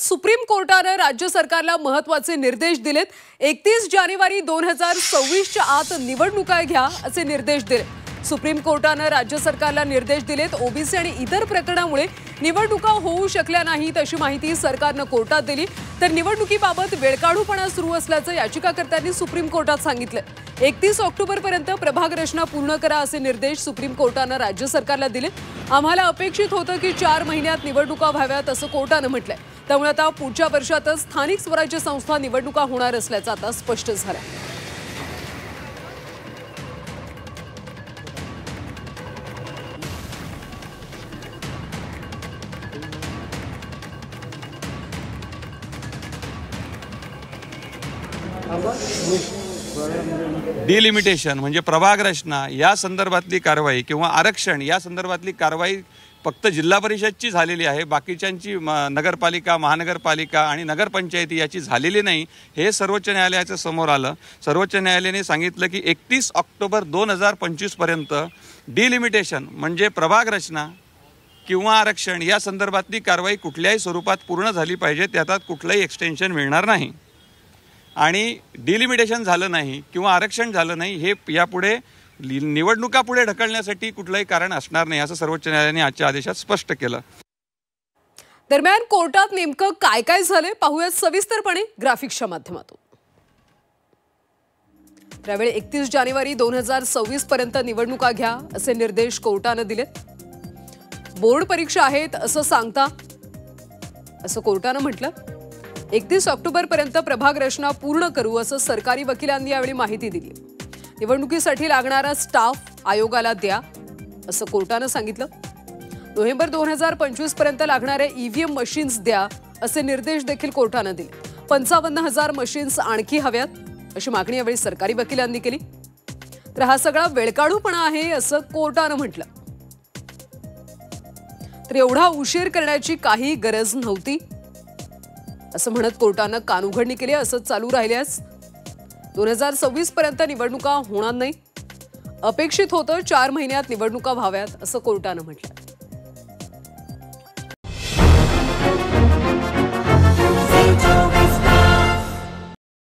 Supreme कोर्टाने राज्य सरकारला महत्त्वाचे निर्देश दिलेत। 31 जानेवारी 2024च्या आत निवडणुका घ्या असे निर्देश दिले। सुप्रीम कोर्टाने राज्य सरकारला निर्देश दिलेत। ओबीसी आणि इतर प्रकरणामुळे निवडणुका होऊ शकल्या नाहीत अशी माहिती सरकारने कोर्टात दिली। तर निवडणुकीबाबत वेळकाढूपणा सुरू असल्याचं याचिकाकर्त्यांनी सुप्रीम कोर्टात सांगितलं। 31 ऑक्टोबरपर्यंत प्रभाग रचना पूर्ण करा असे निर्देश सुप्रीम कोर्टाने राज्य सरकारला दिले। आम्हाला अपेक्षित होतं की 4 महिन्यात निवडणुका व्हाव्यात असं कोर्टाने म्हटलंय। त्यामुळे आता पुढच्या वर्षातच स्थानिक स्वराज्य संस्था निवडणुका होणार असल्याचं आता स्पष्ट झालं। डिलिमिटेशन म्हणजे प्रभाग रचना या संदर्भातली कारवाई किंवा आरक्षण या संदर्भातली कारवाई फक्त जिल्हा परिषदची झालेली आहे। बाकीच्यांची नगरपालिका, महानगरपालिका आणि नगरपंचायती याची झालेली नाही। हे सर्वोच्च न्यायालयाच्या समोर आलं। सर्वोच्च न्यायालयाने सांगितलं की 31 ऑक्टोबर 2025 पर्यंत डिलिमिटेशन म्हणजे प्रभाग रचना किंवा आरक्षण या संदर्भातली कारवाई कुठल्याही स्वरूपात पूर्ण झाली पाहिजे। त्यात कुठलंही एक्सटेन्शन मिळणार नाही आणि डिलिमिटेशन झालं नाही किंवा आरक्षण झालं नाही हे यापुढे निवडणुका पुढे ढकलण्यासाठी कुठलंही कारण असणार नाही असं सर्वोच्च न्यायालयाने आजच्या आदेशात स्पष्ट केलं। दरम्यान कोर्टात नेमकं काय काय झाले पाहूयात सविस्तरपणे ग्राफिक्सच्या माध्यमातून। त्यावेळी 31 जानेवारी 2026 पर्यंत निवडणुका घ्या असे निर्देश कोर्टाने दिले। बोर्ड परीक्षा आहेत असं सांगता असं कोर्टाने म्हटलं। 31 ऑक्टोबर पर्यंत प्रभाग रचना पूर्ण करू असं सरकारी वकिलांनी यावेळी माहिती दिली। निवडणुकीसाठी लागणारा स्टाफ आयोगाला द्या असं कोर्टाने सांगितलं। नोव्हेंबर 2025 पर्यंत लागणारे ईव्हीएम मशीन्स द्या असे निर्देश देखील कोर्टाने दिले। 55,000 मशीन्स आणखी हव्यात अशी मागणी यावेळी सरकारी वकिलांनी केली। तर हा सगळा वेळकाढूपणा आहे असं कोर्टाने म्हटलं। तर एवढा उशीर करण्याची काही गरज नव्हती असं म्हणत कोर्टाने कानउघडणी केली। असं चालू राहिल्यास 2026 पर्यंत निवडणुका होणार नाही। अपेक्षित होतं 4 महिन्यात निवडणुका व्हाव्यात असं कोर्टाने म्हटलं।